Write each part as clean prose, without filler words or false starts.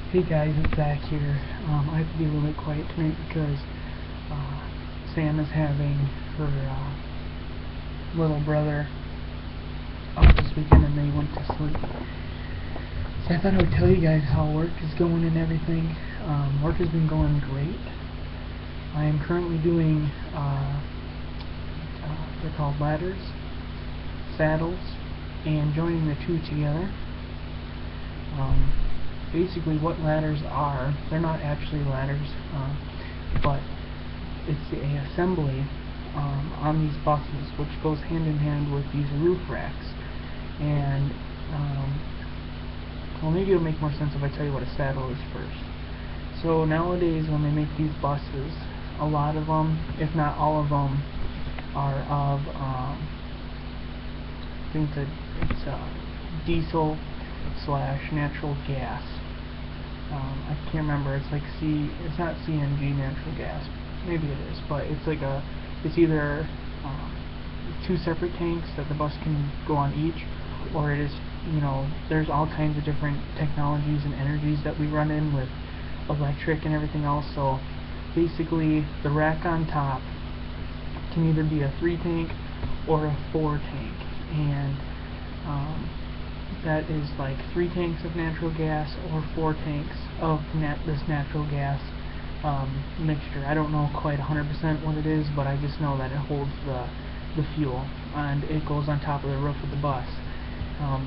Hey guys, it's Zach here. I have to be a little bit quiet tonight because Sam is having her little brother out this weekend and they went to sleep. So I thought I would tell you guys how work is going and everything. Work has been going great. I am currently doing, they're called ladders, saddles, and joining the two together. Basically what ladders are, they're not actually ladders, but it's a assembly on these buses which goes hand in hand with these roof racks. And well, maybe it'll make more sense if I tell you what a saddle is first. So nowadays when they make these buses, a lot of them, if not all of them, are of I think that it's diesel / natural gas. I can't remember. It's like it's not CNG natural gas. Maybe it is, but it's like it's either two separate tanks that the bus can go on each, or it is, there's all kinds of different technologies and energies that we run in with electric and everything else. So basically, the rack on top can either be a 3-tank or a 4-tank, and that is like 3 tanks of natural gas or 4 tanks of this natural gas mixture. I don't know quite 100% what it is, but I just know that it holds the fuel, and it goes on top of the roof of the bus.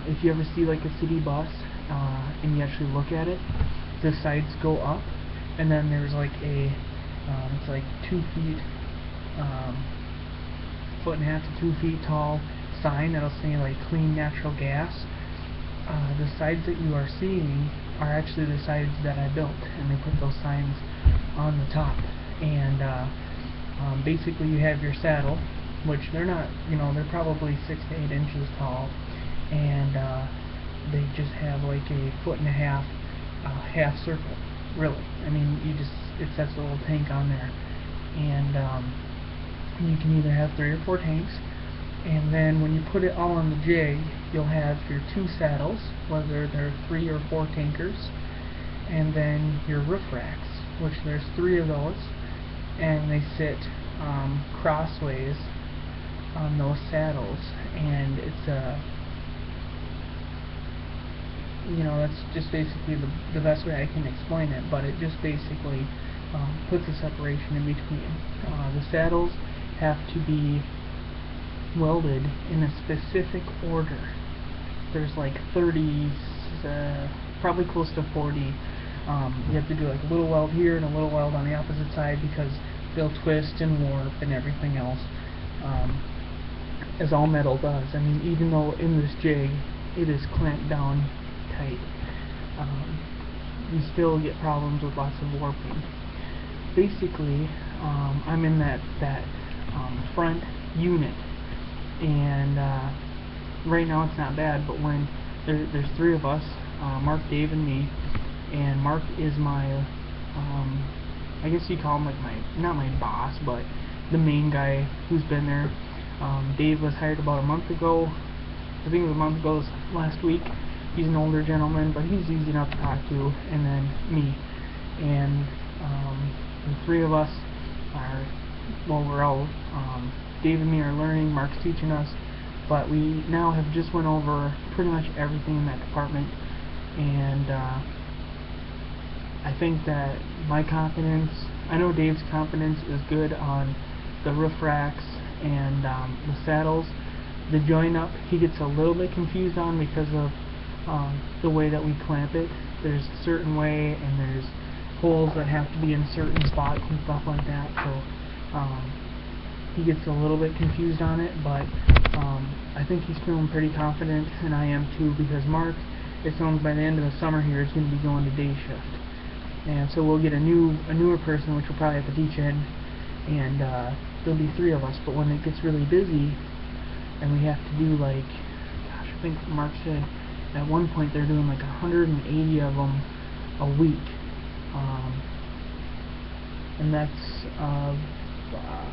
If you ever see like a city bus and you actually look at it, the sides go up, and then there's like it's like 2 feet, 1.5 to 2 feet tall sign that'll say like clean natural gas. The sides that you are seeing are actually the sides that I built, and they put those signs on the top. And basically you have your saddle, which they're not, they're probably 6 to 8 inches tall, and they just have like a 1.5 foot half circle, really. I mean, it sets a little tank on there, and you can either have 3 or 4 tanks. And then when you put it all on the jig, you'll have your 2 saddles, whether they're 3 or 4 tankers, and then your roof racks, which there's 3 of those, and they sit crossways on those saddles. And it's that's just basically the best way I can explain it, but it just basically puts a separation in between. The saddles have to be welded in a specific order. There's like 30, probably close to 40. You have to do like a little weld here and a little weld on the opposite side, because they'll twist and warp and everything else, as all metal does. I mean, even though in this jig it is clamped down tight, you still get problems with lots of warping. Basically, I'm in that front unit, and right now it's not bad, but when there's 3 of us, Mark, Dave, and me, and Mark is my, I guess you call him like not my boss, but the main guy who's been there. Dave was hired about a month ago. I think it was a month ago, last week. He's an older gentleman, but he's easy enough to talk to. And then me, and the 3 of us are, well, we're all, Dave and me are learning, Mark's teaching us, but we now have just went over pretty much everything in that department. And I think that my confidence, I know Dave's confidence is good on the roof racks and the saddles. The join up, he gets a little bit confused on because of the way that we clamp it. There's a certain way, and there's holes that have to be in certain spots and stuff like that, so he gets a little bit confused on it, but I think he's feeling pretty confident, and I am too, because Mark, it sounds by the end of the summer here, is going to be going to day shift. And so we'll get a newer person, which will probably have to teach in, and there'll be 3 of us. But when it gets really busy, and we have to do like, gosh, I think Mark said at one point they're doing like 180 of them a week, and that's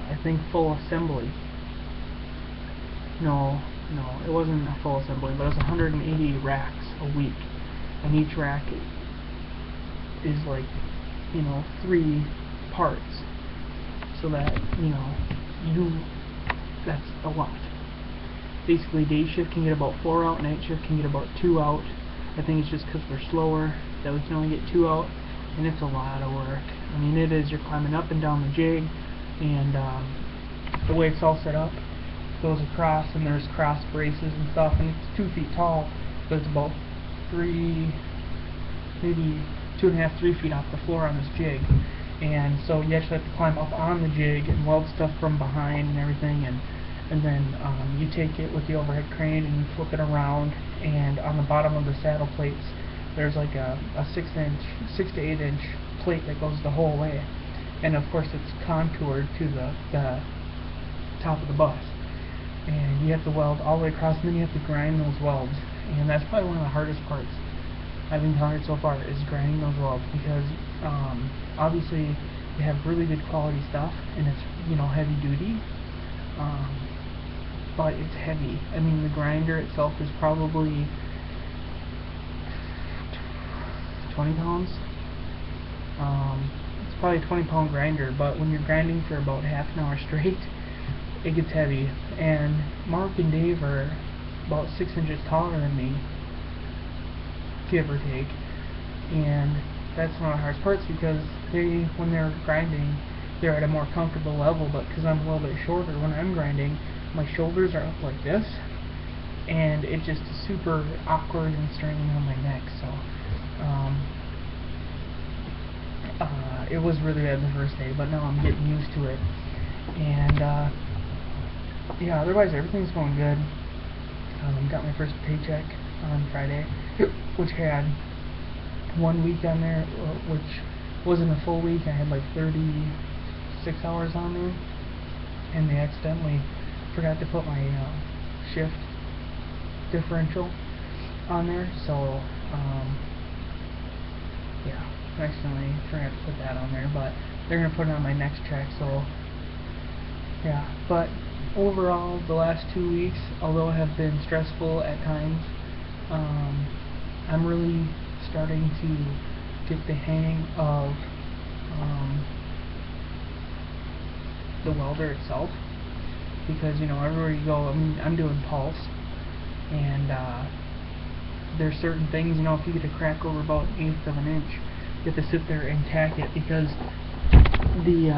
I think full assembly. No, it wasn't a full assembly, but it was 180 racks a week, and each rack is like, 3 parts, so that, that's a lot. Basically, day shift can get about 4 out, night shift can get about 2 out. I think it's just because we're slower that we can only get 2 out, and it's a lot of work. I mean, it is. You're climbing up and down the jig, and the way it's all set up, goes across, and there's cross braces and stuff, and it's 2 feet tall, but it's about 3, maybe 2.5, 3 feet off the floor on this jig. And so you actually have to climb up on the jig and weld stuff from behind and everything, and then you take it with the overhead crane and you flip it around, and on the bottom of the saddle plates there's like a 6 to 8 inch plate that goes the whole way, and of course it's contoured to the top of the bus, and you have to weld all the way across, and then you have to grind those welds, and that's probably one of the hardest parts I've encountered so far, is grinding those welds, because obviously you have really good quality stuff, and it's heavy duty, but it's heavy. I mean, the grinder itself is probably 20 pounds. It's probably a 20-pound grinder, but when you're grinding for about half an hour straight, it gets heavy. And Mark and Dave are about 6 inches taller than me, give or take, and that's one of the hardest parts, because when they're grinding, they're at a more comfortable level, but because I'm a little bit shorter, when I'm grinding, my shoulders are up like this, and it just is super awkward and straining on my neck. So it was really bad the first day, but now I'm getting used to it, and yeah, otherwise everything's going good. Got my first paycheck on Friday, which had 1 week on there, which wasn't a full week. I had like 36 hours on there, and they accidentally forgot to put my shift differential on there, so yeah, I accidentally forgot to put that on there, but they're going to put it on my next check, so yeah. But overall, the last 2 weeks, although have been stressful at times, I'm really starting to get the hang of the welder itself, because everywhere you go, I mean, I'm doing pulse, and there's certain things, if you get a crack over about 1/8 of an inch, you have to sit there and tack it, because the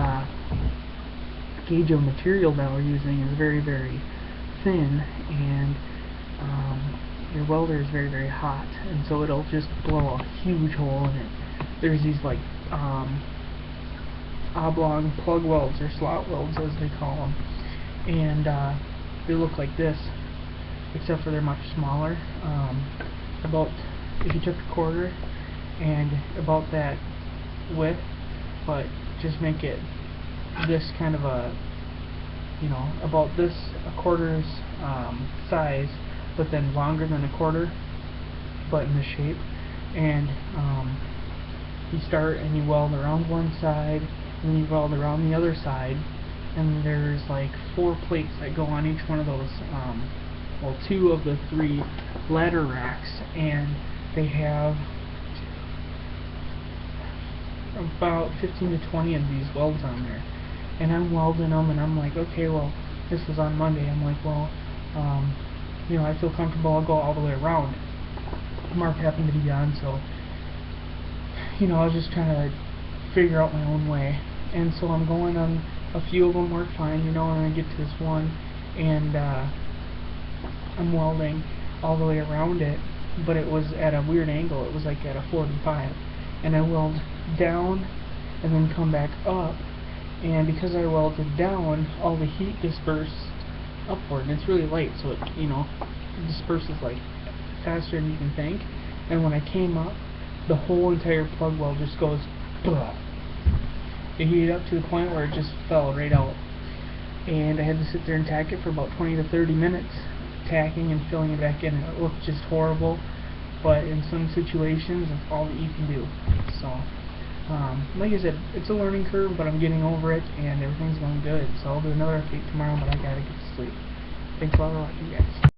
gauge of material that we're using is very, very thin, and your welder is very, very hot, and so it'll just blow a huge hole in it. There's these like oblong plug welds, or slot welds as they call them, and they look like this, except for they're much smaller. About, if you took a quarter and about that width, but just make it this kind of a, about this, a quarter's size, but then longer than a quarter, but in the shape, and you start and you weld around one side, and then you weld around the other side, and there's like 4 plates that go on each one of those, well, 2 of the 3 ladder racks, and they have about 15 to 20 of these welds on there, and I'm welding them, and I'm like, okay, well, this was on Monday, I'm like, well, I feel comfortable, I'll go all the way around. Mark happened to be on, so I was just trying to figure out my own way, and so I'm going on. A few of them work fine, and I get to this one, and I'm welding all the way around it, but it was at a weird angle. It was like at a 45, and I weld down and then come back up, and because I welded down, all the heat dispersed upward, and it's really light, so it disperses like faster than you can think, and when I came up, the whole entire plug weld just goes blah. It heated up to the point where it just fell right out, and I had to sit there and tack it for about 20 to 30 minutes, tacking and filling it back in, and it looked just horrible, but in some situations that's all that you can do. So like I said, it's a learning curve, but I'm getting over it, and everything's going good. So I'll do another update tomorrow, but I gotta get to sleep. Thanks a lot for watching, guys.